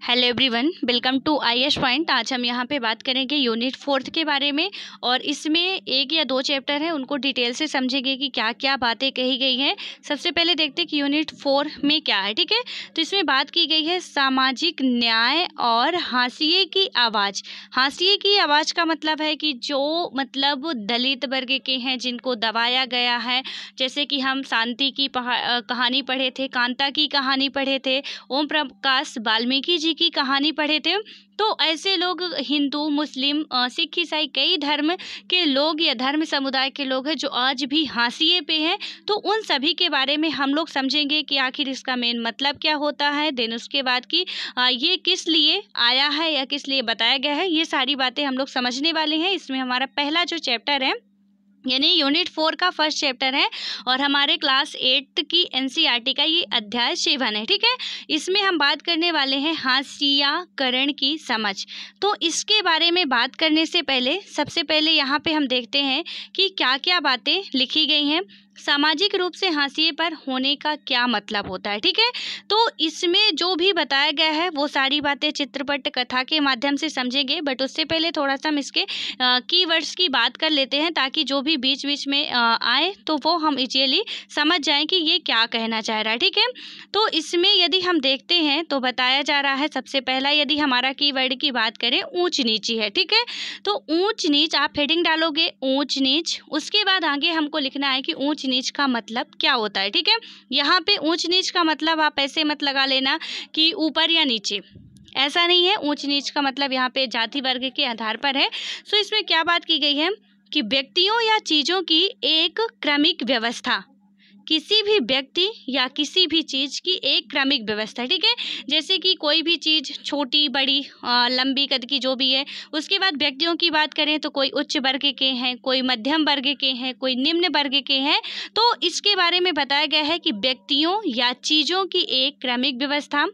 Hello everyone, welcome to IAS point. आज हम यहाँ पे बात करेंगे यूनिट 4 के बारे में और इसमें एक या दो चैप्टर हैं, उनको डिटेल से समझेंगे कि क्या क्या बातें कही गई हैं। सबसे पहले देखते हैं कि यूनिट 4 में क्या है। ठीक है, तो इसमें बात की गई है सामाजिक न्याय और हाशिए की आवाज़। हाशिए की आवाज़ का मतलब है कि जो मतलब दलित वर्ग के हैं, जिनको दबाया गया है। जैसे कि हम शांति की कहानी पढ़े थे, कांता की कहानी पढ़े थे, ओम प्रकाश वाल्मीकि जी की कहानी पढ़े थे। तो ऐसे लोग हिंदू, मुस्लिम, सिख, ईसाई कई धर्म के लोग या धर्म समुदाय के लोग हैं जो आज भी हाशिए पे हैं। तो उन सभी के बारे में हम लोग समझेंगे कि आखिर इसका मेन मतलब क्या होता है। देन उसके बाद कि ये किस लिए आया है या किस लिए बताया गया है, ये सारी बातें हम लोग समझने वाले हैं। इसमें हमारा पहला जो चैप्टर है यानी यूनिट 4 का फर्स्ट चैप्टर है और हमारे क्लास 8 की एनसीईआरटी का ये अध्याय 7 है। ठीक है, इसमें हम बात करने वाले हैं हाशियाकरण की समझ। तो इसके बारे में बात करने से पहले सबसे पहले यहाँ पे हम देखते हैं कि क्या क्या बातें लिखी गई हैं। सामाजिक रूप से हाशिए पर होने का क्या मतलब होता है। ठीक है, तो इसमें जो भी बताया गया है वो सारी बातें चित्रपट कथा के माध्यम से समझेंगे। बट उससे पहले थोड़ा सा हम इसके कीवर्ड्स की बात कर लेते हैं, ताकि जो भी बीच बीच में आए तो वो हम इजीली समझ जाएं कि ये क्या कहना चाह रहा है। ठीक है, तो इसमें यदि हम देखते हैं तो बताया जा रहा है, सबसे पहला यदि हमारा कीवर्ड की बात करें ऊंच नीची है। ठीक है, तो ऊंच नीच आप हेडिंग डालोगे ऊंच नीच, उसके बाद आगे हमको लिखना है कि ऊंच नीच का मतलब क्या होता है। ठीक है, यहाँ पे ऊंच नीच का मतलब आप ऐसे मत लगा लेना कि ऊपर या नीचे, ऐसा नहीं है। ऊंच नीच का मतलब यहाँ पे जाति वर्ग के आधार पर है। सो इसमें क्या बात की गई है कि व्यक्तियों या चीज़ों की एक क्रमिक व्यवस्था, किसी भी व्यक्ति या किसी भी चीज़ की एक क्रमिक व्यवस्था। ठीक है, जैसे कि कोई भी चीज़ छोटी बड़ी लंबी कद की जो भी है। उसके बाद व्यक्तियों की बात करें तो कोई उच्च वर्ग के हैं, कोई मध्यम वर्ग के हैं, कोई निम्न वर्ग के हैं। तो इसके बारे में बताया गया है कि व्यक्तियों या चीज़ों की एक क्रमिक व्यवस्था।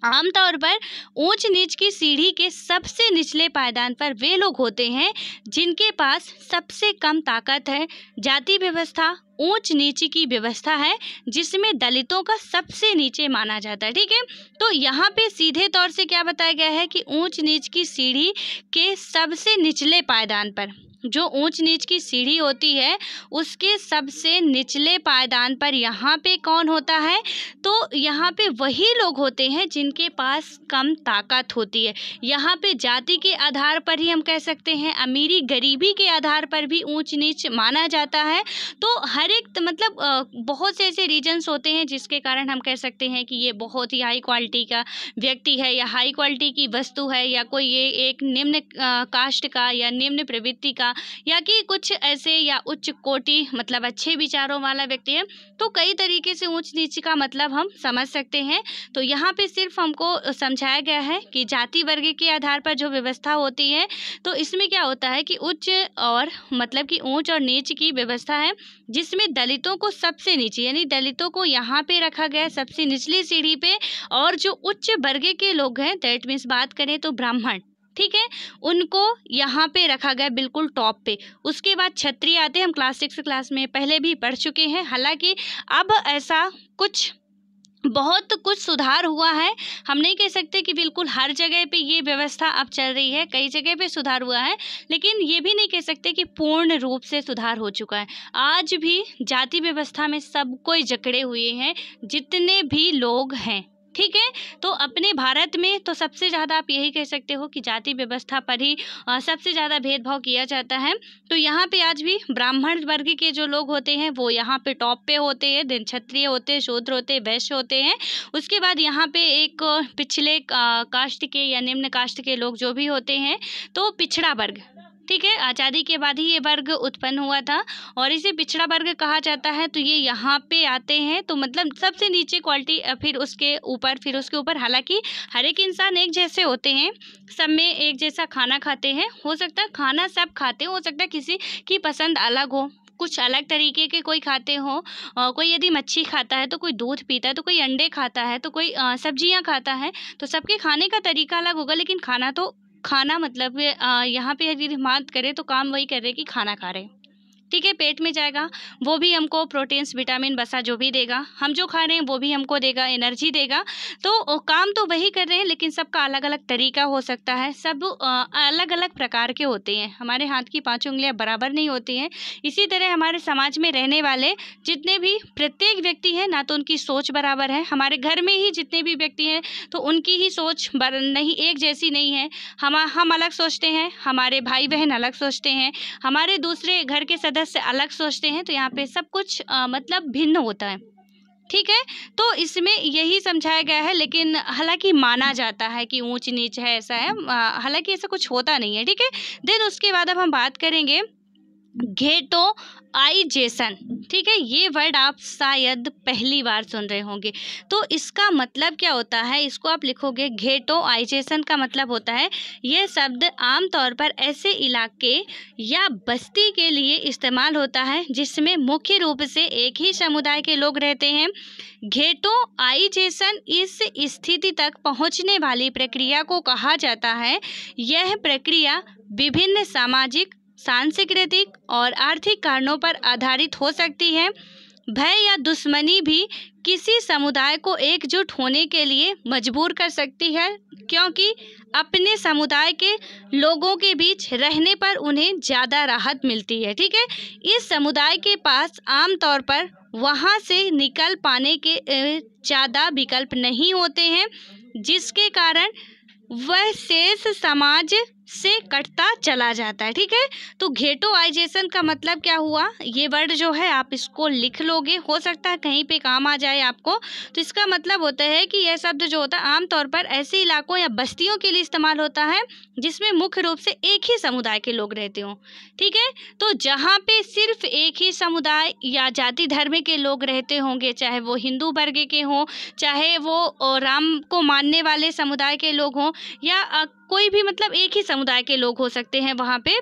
आमतौर पर ऊंच नीच की सीढ़ी के सबसे निचले पायदान पर वे लोग होते हैं जिनके पास सबसे कम ताकत है। जाति व्यवस्था ऊंच नीच की व्यवस्था है जिसमें दलितों का सबसे नीचे माना जाता है। ठीक है, तो यहाँ पे सीधे तौर से क्या बताया गया है कि ऊंच नीच की सीढ़ी के सबसे निचले पायदान पर, जो ऊंच नीच की सीढ़ी होती है उसके सबसे निचले पायदान पर यहाँ पे कौन होता है, तो यहाँ पे वही लोग होते हैं जिनके पास कम ताकत होती है। यहाँ पे जाति के आधार पर ही हम कह सकते हैं, अमीरी गरीबी के आधार पर भी ऊंच नीच माना जाता है। तो हर एक मतलब बहुत से ऐसे रीजन्स होते हैं जिसके कारण हम कह सकते हैं कि ये बहुत ही हाई क्वालिटी का व्यक्ति है या हाई क्वालिटी की वस्तु है, या कोई ये एक निम्न कास्ट का या निम्न प्रवृत्ति का, या कि कुछ ऐसे या उच्च कोटि मतलब अच्छे विचारों वाला व्यक्ति है। तो कई तरीके से ऊंच नीच का मतलब हम समझ सकते हैं। तो यहाँ पे सिर्फ हमको समझाया गया है कि जाति वर्ग के आधार पर जो व्यवस्था होती है, तो इसमें क्या होता है कि उच्च और मतलब कि ऊंच और नीच की व्यवस्था है, जिसमें दलितों को सबसे नीचे यानी दलितों को यहाँ पे रखा गया है सबसे निचली सीढ़ी पे, और जो उच्च वर्ग के लोग हैं दैट मीन्स बात करें तो ब्राह्मण, ठीक है, उनको यहाँ पे रखा गया बिल्कुल टॉप पे। उसके बाद क्षत्रिय आते हैं, हम क्लास 6 क्लास में पहले भी पढ़ चुके हैं। हालांकि अब ऐसा कुछ बहुत कुछ सुधार हुआ है, हम नहीं कह सकते कि बिल्कुल हर जगह पे ये व्यवस्था अब चल रही है, कई जगह पे सुधार हुआ है, लेकिन ये भी नहीं कह सकते कि पूर्ण रूप से सुधार हो चुका है। आज भी जाति व्यवस्था में सब कोई जकड़े हुए हैं जितने भी लोग हैं। ठीक है, तो अपने भारत में तो सबसे ज़्यादा आप यही कह सकते हो कि जाति व्यवस्था पर ही सबसे ज़्यादा भेदभाव किया जाता है। तो यहाँ पे आज भी ब्राह्मण वर्ग के जो लोग होते हैं वो यहाँ पे टॉप पे होते हैं, दिन क्षत्रिय होते हैं, शूद्र होते हैं, वैश्य होते हैं। उसके बाद यहाँ पे एक पिछले कास्ट के या निम्न कास्ट के लोग जो भी होते हैं, तो पिछड़ा वर्ग। ठीक है, आज़ादी के बाद ही ये वर्ग उत्पन्न हुआ था और इसे पिछड़ा वर्ग कहा जाता है। तो ये यहाँ पे आते हैं, तो मतलब सबसे नीचे क्वालिटी, फिर उसके ऊपर। हालांकि हर एक इंसान एक जैसे होते हैं, सब में एक जैसा खाना खाते हैं। हो सकता है खाना सब खाते हो सकता है किसी की पसंद अलग हो, कुछ अलग तरीके के कोई खाते हो। कोई यदि मच्छी खाता है तो कोई दूध पीता है, तो कोई अंडे खाता है, तो कोई सब्जियां खाता है। तो सबके खाने का तरीका अलग होगा, लेकिन खाना मतलब यहाँ पे यदि बात करें तो काम वही कर रहे हैं कि खाना खा रहे हैं। ठीक है, पेट में जाएगा, वो भी हमको प्रोटीन्स, विटामिन, वसा जो भी देगा, हम जो खा रहे हैं वो भी हमको देगा, एनर्जी देगा। तो काम तो वही कर रहे हैं, लेकिन सबका अलग अलग तरीका हो सकता है, सब अलग अलग प्रकार के होते हैं। हमारे हाथ की 5 उंगलियां बराबर नहीं होती हैं। इसी तरह हमारे समाज में रहने वाले जितने भी प्रत्येक व्यक्ति हैं, ना तो उनकी सोच बराबर है। हमारे घर में ही जितने भी व्यक्ति हैं तो उनकी ही सोच नहीं, एक जैसी नहीं है। हम अलग सोचते हैं, हमारे भाई बहन अलग सोचते हैं, हमारे दूसरे घर के सदस्य अलग सोचते हैं। तो यहाँ पे सब कुछ मतलब भिन्न होता है। ठीक है, तो इसमें यही समझाया गया है, लेकिन हालांकि माना जाता है कि ऊंच नीच है, ऐसा है, हालांकि ऐसा कुछ होता नहीं है। ठीक है, देन उसके बाद अब हम बात करेंगे घेटोआइजेशन। ठीक है, ये वर्ड आप शायद पहली बार सुन रहे होंगे। तो इसका मतलब क्या होता है, इसको आप लिखोगे घेटोआइजेशन का मतलब होता है, यह शब्द आमतौर पर ऐसे इलाके या बस्ती के लिए इस्तेमाल होता है जिसमें मुख्य रूप से एक ही समुदाय के लोग रहते हैं। घेटोआइजेशन इस स्थिति तक पहुंचने वाली प्रक्रिया को कहा जाता है। यह प्रक्रिया विभिन्न सामाजिक, सांस्कृतिक और आर्थिक कारणों पर आधारित हो सकती है। भय या दुश्मनी भी किसी समुदाय को एकजुट होने के लिए मजबूर कर सकती है, क्योंकि अपने समुदाय के लोगों के बीच रहने पर उन्हें ज़्यादा राहत मिलती है। ठीक है, इस समुदाय के पास आमतौर पर वहाँ से निकल पाने के ज़्यादा विकल्प नहीं होते हैं, जिसके कारण वह शेष समाज से कटता चला जाता है। ठीक है, तो घेटोआइजेशन का मतलब क्या हुआ, ये वर्ड जो है आप इसको लिख लोगे, हो सकता है कहीं पे काम आ जाए आपको। तो इसका मतलब होता है कि यह शब्द जो होता है आमतौर पर ऐसे इलाकों या बस्तियों के लिए इस्तेमाल होता है जिसमें मुख्य रूप से एक ही समुदाय के लोग रहते हों। ठीक है, तो जहाँ पे सिर्फ एक ही समुदाय या जाति धर्म के लोग रहते होंगे, चाहे वो हिंदू वर्ग के हों, चाहे वो राम को मानने वाले समुदाय के लोग हों, या कोई भी मतलब एक ही समुदाय के लोग हो सकते हैं वहाँ पे,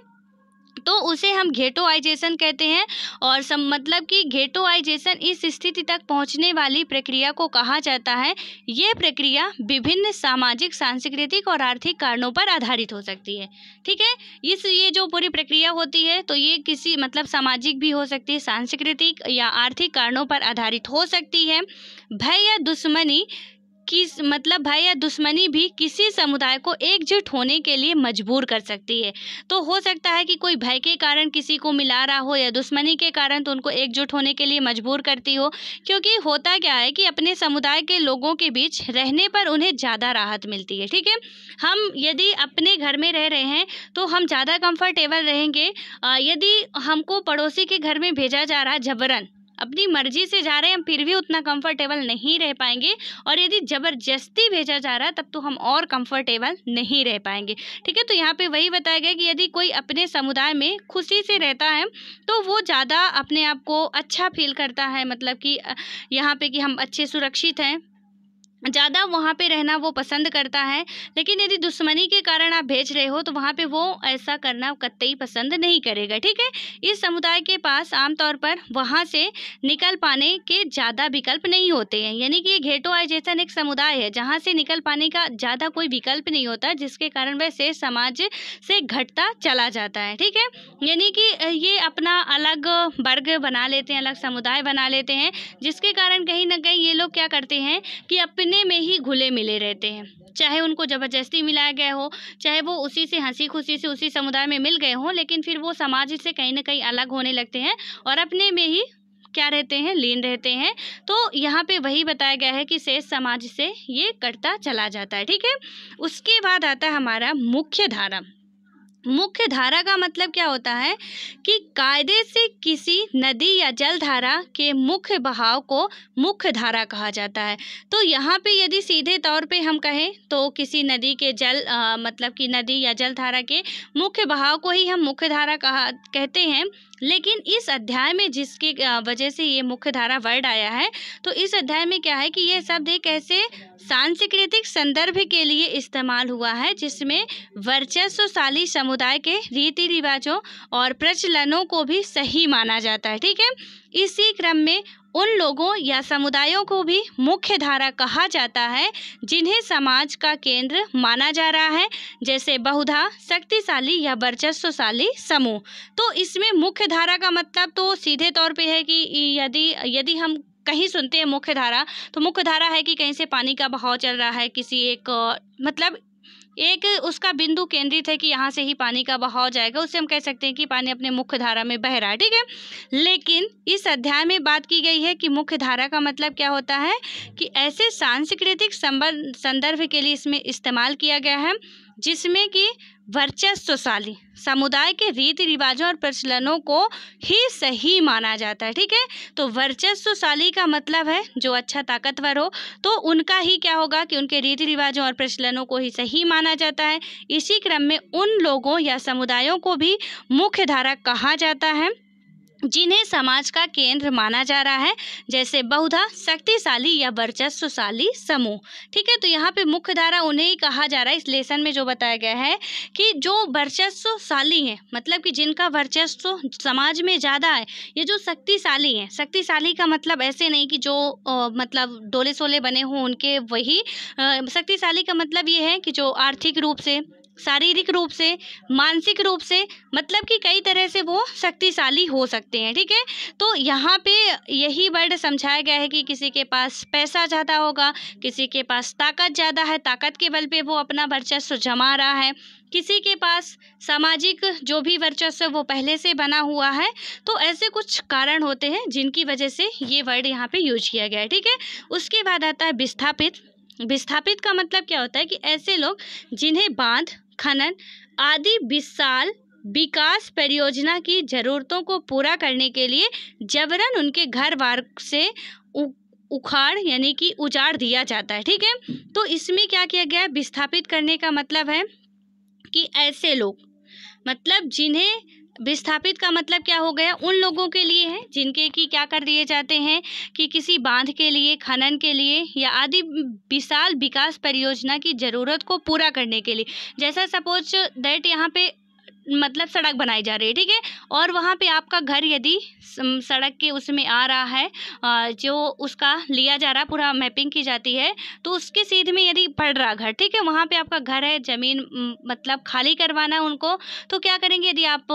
तो उसे हम घेटोआइजेशन कहते हैं। और मतलब कि घेटोआइजेशन इस स्थिति तक पहुंचने वाली प्रक्रिया को कहा जाता है। यह प्रक्रिया विभिन्न सामाजिक, सांस्कृतिक और आर्थिक कारणों पर आधारित हो सकती है। ठीक है, ये जो पूरी प्रक्रिया होती है तो ये किसी मतलब सामाजिक भी हो सकती है, सांस्कृतिक या आर्थिक कारणों पर आधारित हो सकती है। भय या दुश्मनी भय या दुश्मनी भी किसी समुदाय को एकजुट होने के लिए मजबूर कर सकती है। तो हो सकता है कि कोई भय के कारण किसी को मिला रहा हो, या दुश्मनी के कारण तो उनको एकजुट होने के लिए मजबूर करती हो, क्योंकि होता क्या है कि अपने समुदाय के लोगों के बीच रहने पर उन्हें ज़्यादा राहत मिलती है। ठीक है, हम यदि अपने घर में रह रहे हैं तो हम ज़्यादा कंफर्टेबल रहेंगे। यदि हमको पड़ोसी के घर में भेजा जा रहा है जबरन, अपनी मर्जी से जा रहे हैं, हम फिर भी उतना कंफर्टेबल नहीं रह पाएंगे। और यदि ज़बरदस्ती भेजा जा रहा है तब तो हम और कंफर्टेबल नहीं रह पाएंगे। ठीक है, तो यहाँ पे वही बताया गया कि यदि कोई अपने समुदाय में खुशी से रहता है तो वो ज़्यादा अपने आप को अच्छा फील करता है, मतलब कि यहाँ पे कि हम अच्छे सुरक्षित हैं, ज़्यादा वहाँ पे रहना वो पसंद करता है। लेकिन यदि दुश्मनी के कारण आप भेज रहे हो तो वहाँ पे वो ऐसा करना कतई पसंद नहीं करेगा। ठीक है, इस समुदाय के पास आमतौर पर वहाँ से निकल पाने के ज़्यादा विकल्प नहीं होते हैं। यानी कि ये घेटोआइजेशन एक समुदाय है जहाँ से निकल पाने का ज़्यादा कोई विकल्प नहीं होता, जिसके कारण वह शेष समाज से घटता चला जाता है। ठीक है, यानी कि ये अपना अलग वर्ग बना लेते हैं, अलग समुदाय बना लेते हैं, जिसके कारण कहीं ना कहीं ये लोग क्या करते हैं कि अपने में ही घुले मिले रहते हैं। चाहे उनको ज़बरदस्ती मिलाया गया हो, चाहे वो उसी से हंसी खुशी से उसी समुदाय में मिल गए हों, लेकिन फिर वो समाज से कहीं ना कहीं अलग होने लगते हैं और अपने में ही क्या रहते हैं, लीन रहते हैं। तो यहाँ पे वही बताया गया है कि शेष समाज से ये कटता चला जाता है। ठीक है, उसके बाद आता है हमारा मुख्य धारा। मुख्य धारा का मतलब क्या होता है कि कायदे से किसी नदी या जलधारा के मुख्य बहाव को मुख्य धारा कहा जाता है। तो यहाँ पे यदि सीधे तौर पे हम कहें तो किसी नदी के मतलब कि नदी या जलधारा के मुख्य बहाव को ही हम मुख्य धारा कहते हैं। लेकिन इस अध्याय में जिसकी वजह से ये मुख्य धारा वर्ड आया है, तो इस अध्याय में क्या है कि यह शब्द एक ऐसे सांस्कृतिक संदर्भ के लिए इस्तेमाल हुआ है जिसमें वर्चस्वशाली समुदाय के रीति रिवाजों और प्रचलनों को भी सही माना जाता है। ठीक है, इसी क्रम में उन लोगों या समुदायों को भी मुख्य धारा कहा जाता है जिन्हें समाज का केंद्र माना जा रहा है, जैसे बहुधा, शक्तिशाली या वर्चस्वशाली समूह। तो इसमें मुख्य धारा का मतलब तो सीधे तौर पे है कि यदि हम कहीं सुनते हैं मुख्य धारा, तो मुख्य धारा है कि कहीं से पानी का बहाव चल रहा है, किसी एक मतलब एक उसका बिंदु केंद्रित है कि यहाँ से ही पानी का बहाव जाएगा, उससे हम कह सकते हैं कि पानी अपने मुख्य धारा में बह रहा है, ठीक है। लेकिन इस अध्याय में बात की गई है कि मुख्य धारा का मतलब क्या होता है कि ऐसे सांस्कृतिक संदर्भ के लिए इसमें इस्तेमाल किया गया है जिसमें कि वर्चस्वशाली समुदाय के रीति रिवाजों और प्रचलनों को ही सही माना जाता है, ठीक है। तो वर्चस्वशाली का मतलब है जो अच्छा ताकतवर हो, तो उनका ही क्या होगा कि उनके रीति रिवाजों और प्रचलनों को ही सही माना जाता है। इसी क्रम में उन लोगों या समुदायों को भी मुख्य धारा कहा जाता है जिन्हें समाज का केंद्र माना जा रहा है, जैसे बहुधा, शक्तिशाली या वर्चस्वशाली समूह, ठीक है। तो यहाँ पे मुख्य धारा उन्हें ही कहा जा रहा है। इस लेसन में जो बताया गया है कि जो वर्चस्वशाली हैं, मतलब कि जिनका वर्चस्व समाज में ज़्यादा है, ये जो शक्तिशाली हैं, शक्तिशाली का मतलब ऐसे नहीं कि जो मतलब डोले सोले बने हों उनके, वही शक्तिशाली का मतलब ये है कि जो आर्थिक रूप से, शारीरिक रूप से, मानसिक रूप से, मतलब कि कई तरह से वो शक्तिशाली हो सकते हैं, ठीक है। तो यहाँ पे यही वर्ड समझाया गया है कि किसी के पास पैसा ज़्यादा होगा, किसी के पास ताकत ज़्यादा है, ताकत के बल पे वो अपना वर्चस्व जमा रहा है, किसी के पास सामाजिक जो भी वर्चस्व वो पहले से बना हुआ है। तो ऐसे कुछ कारण होते हैं जिनकी वजह से ये वर्ड यहाँ पे यूज किया गया है, ठीक है। उसके बाद आता है विस्थापित। विस्थापित का मतलब क्या होता है कि ऐसे लोग जिन्हें बांध, खनन आदि विशाल विकास परियोजना की ज़रूरतों को पूरा करने के लिए जबरन उनके घर बार से उखाड़ यानी कि उजाड़ दिया जाता है, ठीक है। तो इसमें क्या किया गया है, विस्थापित करने का मतलब है कि ऐसे लोग, मतलब जिन्हें विस्थापित का मतलब क्या हो गया, उन लोगों के लिए है जिनके कि क्या कर दिए जाते हैं कि किसी बांध के लिए, खनन के लिए या आदि विशाल विकास परियोजना की ज़रूरत को पूरा करने के लिए। जैसा सपोज दैट यहाँ पे मतलब सड़क बनाई जा रही है, ठीक है, और वहाँ पे आपका घर यदि सड़क के उसमें आ रहा है, जो उसका लिया जा रहा है, पूरा मैपिंग की जाती है, तो उसके सीध में यदि पड़ रहा घर, ठीक है, वहाँ पे आपका घर है, ज़मीन मतलब खाली करवाना है उनको, तो क्या करेंगे, यदि आप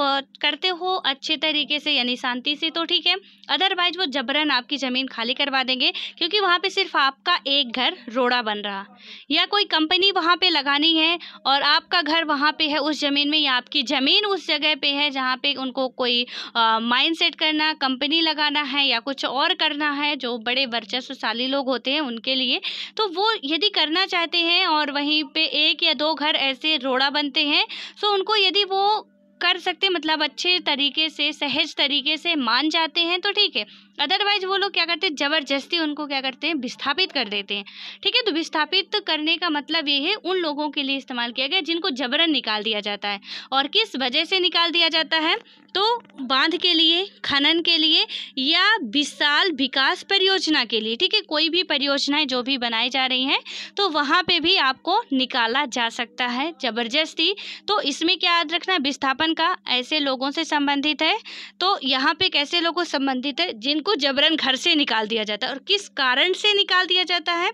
करते हो अच्छे तरीके से यानी शांति से तो ठीक है, अदरवाइज वो जबरन आपकी ज़मीन खाली करवा देंगे, क्योंकि वहाँ पे सिर्फ आपका एक घर रोड़ा बन रहा, या कोई कंपनी वहाँ पे लगानी है और आपका घर वहाँ पे है उस ज़मीन में, या आपकी ज़मीन उस जगह पे है जहाँ पे उनको कोई माइन सेट करना, कंपनी लगाना है या कुछ और करना है, जो बड़े वर्चस्वशाली लोग होते हैं उनके लिए। तो वो यदि करना चाहते हैं और वहीं पे एक या दो घर ऐसे रोड़ा बनते हैं, तो उनको यदि वो कर सकते, मतलब अच्छे तरीके से, सहज तरीके से मान जाते हैं तो ठीक है, अदरवाइज वो लोग क्या करते हैं, ज़बरदस्ती उनको क्या करते हैं, विस्थापित कर देते हैं, ठीक है। तो विस्थापित करने का मतलब ये है उन लोगों के लिए इस्तेमाल किया गया जिनको जबरन निकाल दिया जाता है। और किस वजह से निकाल दिया जाता है, तो बांध के लिए, खनन के लिए या विशाल विकास परियोजना के लिए, ठीक है। कोई भी परियोजनाएं जो भी बनाई जा रही हैं तो वहाँ पे भी आपको निकाला जा सकता है ज़बरदस्ती। तो इसमें क्या याद रखना, विस्थापन का ऐसे लोगों से संबंधित है, तो यहाँ पे कैसे लोगों से संबंधित है जिनको जबरन घर से निकाल दिया जाता है। और किस कारण से निकाल दिया जाता है,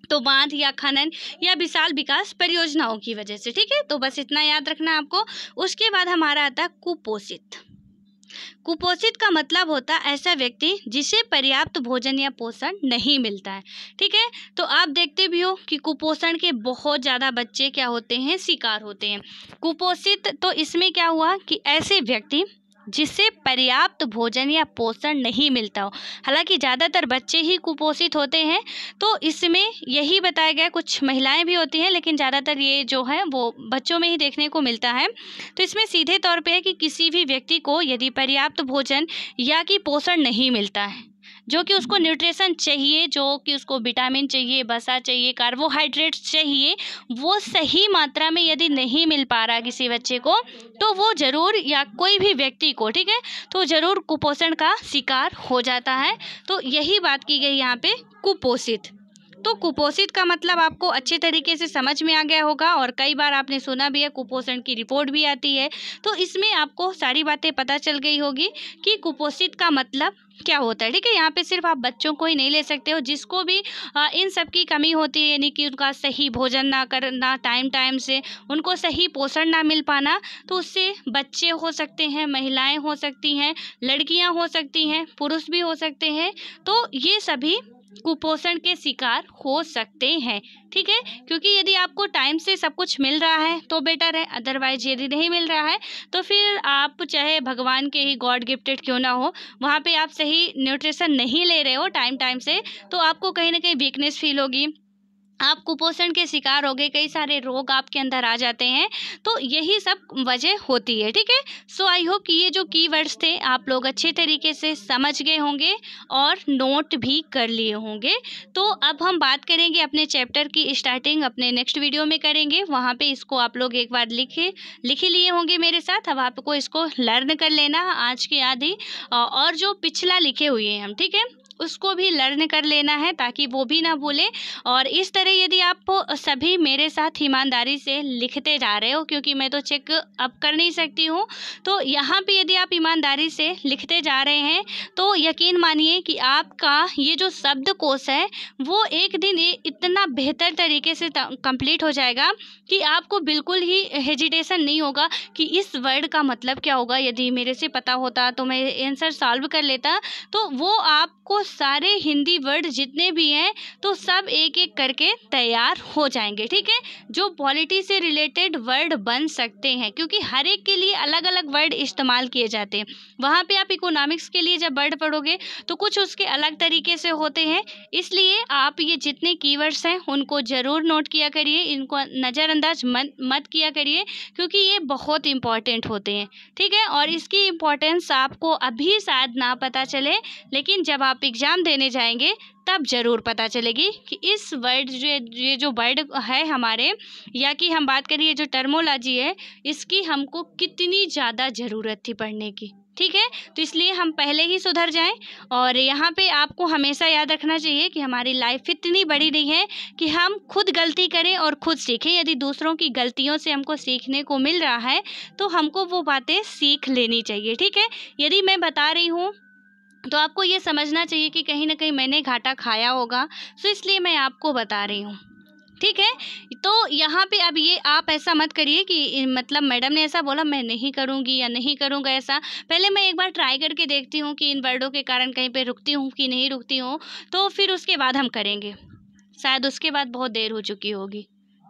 तो बांध या खनन या विशाल विकास परियोजनाओं की वजह से, ठीक है। तो बस इतना याद रखना आपको। उसके बाद हमारा आता है कुपोषित। कुपोषित का मतलब होता है ऐसा व्यक्ति जिसे पर्याप्त भोजन या पोषण नहीं मिलता है, ठीक है। तो आप देखते भी हो कि कुपोषण के बहुत ज़्यादा बच्चे क्या होते हैं, शिकार होते हैं। कुपोषित, तो इसमें क्या हुआ कि ऐसे व्यक्ति जिससे पर्याप्त भोजन या पोषण नहीं मिलता हो, हालांकि ज़्यादातर बच्चे ही कुपोषित होते हैं। तो इसमें यही बताया गया, कुछ महिलाएं भी होती हैं लेकिन ज़्यादातर ये जो है वो बच्चों में ही देखने को मिलता है। तो इसमें सीधे तौर पे है कि किसी भी व्यक्ति को यदि पर्याप्त भोजन या कि पोषण नहीं मिलता है, जो कि उसको न्यूट्रिशन चाहिए, जो कि उसको विटामिन चाहिए, वसा चाहिए, कार्बोहाइड्रेट्स चाहिए, वो सही मात्रा में यदि नहीं मिल पा रहा किसी बच्चे को, तो वो ज़रूर, या कोई भी व्यक्ति को, ठीक है, तो ज़रूर कुपोषण का शिकार हो जाता है। तो यही बात की गई यहाँ पे, कुपोषित। तो कुपोषित का मतलब आपको अच्छे तरीके से समझ में आ गया होगा, और कई बार आपने सुना भी है, कुपोषण की रिपोर्ट भी आती है, तो इसमें आपको सारी बातें पता चल गई होगी कि कुपोषित का मतलब क्या होता है, ठीक है। यहाँ पे सिर्फ आप बच्चों को ही नहीं ले सकते हो, जिसको भी इन सब की कमी होती है, यानी कि उनका सही भोजन ना करना, टाइम टाइम से उनको सही पोषण ना मिल पाना, तो उससे बच्चे हो सकते हैं, महिलाएं हो सकती हैं, लड़कियां हो सकती हैं, पुरुष भी हो सकते हैं, तो ये सभी कुपोषण के शिकार हो सकते हैं, ठीक है। क्योंकि यदि आपको टाइम से सब कुछ मिल रहा है तो बेटर है, अदरवाइज यदि नहीं मिल रहा है तो फिर आप चाहे भगवान के ही गॉड गिफ्टेड क्यों ना हो, वहाँ पे आप सही न्यूट्रिशन नहीं ले रहे हो टाइम टाइम से, तो आपको कहीं ना कहीं वीकनेस फील होगी, आप कुपोषण के शिकार हो गए, कई सारे रोग आपके अंदर आ जाते हैं, तो यही सब वजह होती है, ठीक है। सो आई होप कि ये जो कीवर्ड्स थे आप लोग अच्छे तरीके से समझ गए होंगे और नोट भी कर लिए होंगे। तो अब हम बात करेंगे अपने चैप्टर की स्टार्टिंग अपने नेक्स्ट वीडियो में करेंगे, वहाँ पे इसको आप लोग एक बार लिख ही लिए होंगे मेरे साथ। अब आपको इसको लर्न कर लेना आज के आदि, और जो पिछला लिखे हुए हैं हम, ठीक है, उसको भी लर्न कर लेना है ताकि वो भी ना भूले। और इस तरह यदि आप सभी मेरे साथ ईमानदारी से लिखते जा रहे हो, क्योंकि मैं तो चेक अब कर नहीं सकती हूँ, तो यहाँ पे यदि आप ईमानदारी से लिखते जा रहे हैं तो यकीन मानिए कि आपका ये जो शब्दकोश है वो एक दिन इतना बेहतर तरीके से कंप्लीट हो जाएगा कि आपको बिल्कुल ही हेजिटेशन नहीं होगा कि इस वर्ड का मतलब क्या होगा। यदि मेरे से पता होता तो मैं आंसर सॉल्व कर लेता, तो वो आपको सारे हिंदी वर्ड जितने भी हैं तो सब एक एक करके तैयार हो जाएंगे, ठीक है। जो पॉलिटी से रिलेटेड वर्ड बन सकते हैं, क्योंकि हर एक के लिए अलग अलग वर्ड इस्तेमाल किए जाते हैं। वहाँ पे आप इकोनॉमिक्स के लिए जब वर्ड पढ़ोगे तो कुछ उसके अलग तरीके से होते हैं, इसलिए आप ये जितने कीवर्ड्स हैं उनको ज़रूर नोट किया करिए, इनको नज़रअंदाज मत किया करिए, क्योंकि ये बहुत इंपॉर्टेंट होते हैं, ठीक है। और इसकी इम्पोर्टेंस आपको अभी शायद ना पता चले, लेकिन जब आप एग्ज़ाम देने जाएंगे तब ज़रूर पता चलेगी कि इस वर्ड ये जो वर्ड है हमारे, या कि हम बात करिए जो टर्मोलॉजी है, इसकी हमको कितनी ज़्यादा ज़रूरत थी पढ़ने की, ठीक है। तो इसलिए हम पहले ही सुधर जाएं। और यहाँ पे आपको हमेशा याद रखना चाहिए कि हमारी लाइफ इतनी बड़ी नहीं है कि हम खुद गलती करें और खुद सीखें। यदि दूसरों की गलतियों से हमको सीखने को मिल रहा है तो हमको वो बातें सीख लेनी चाहिए, ठीक है। यदि मैं बता रही हूँ तो आपको ये समझना चाहिए कि कहीं ना कहीं मैंने घाटा खाया होगा, सो इसलिए मैं आपको बता रही हूँ, ठीक है। तो यहाँ पे अब ये आप ऐसा मत करिए कि मतलब मैडम ने ऐसा बोला मैं नहीं करूँगी या नहीं करूँगा ऐसा। पहले मैं एक बार ट्राई करके देखती हूँ कि इन वर्डों के कारण कहीं पे रुकती हूँ कि नहीं रुकती हूँ, तो फिर उसके बाद हम करेंगे, शायद उसके बाद बहुत देर हो चुकी होगी,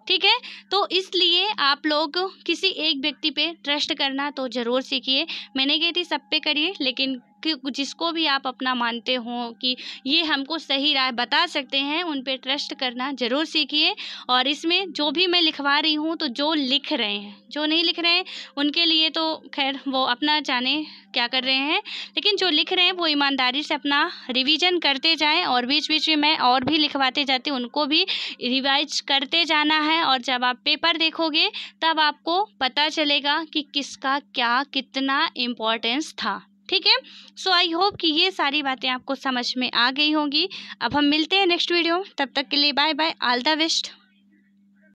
ठीक है। तो इसलिए आप लोग किसी एक व्यक्ति पे ट्रस्ट करना तो ज़रूर सीखिए। मैंने कही थी सब पे करिए, लेकिन जिसको भी आप अपना मानते हो कि ये हमको सही राय बता सकते हैं, उन पे ट्रस्ट करना ज़रूर सीखिए। और इसमें जो भी मैं लिखवा रही हूँ, तो जो लिख रहे हैं, जो नहीं लिख रहे हैं उनके लिए तो खैर वो अपना जाने क्या कर रहे हैं, लेकिन जो लिख रहे हैं वो ईमानदारी से अपना रिवीजन करते जाएं, और बीच बीच में मैं और भी लिखवाते जाती हूँ, उनको भी रिवाइज करते जाना है। और जब आप पेपर देखोगे तब आपको पता चलेगा कि किसका क्या कितना इम्पोर्टेंस था, ठीक है। सो आई होप कि ये सारी बातें आपको समझ में आ गई होंगी। अब हम मिलते हैं नेक्स्ट वीडियो में, तब तक के लिए bye bye, all the best.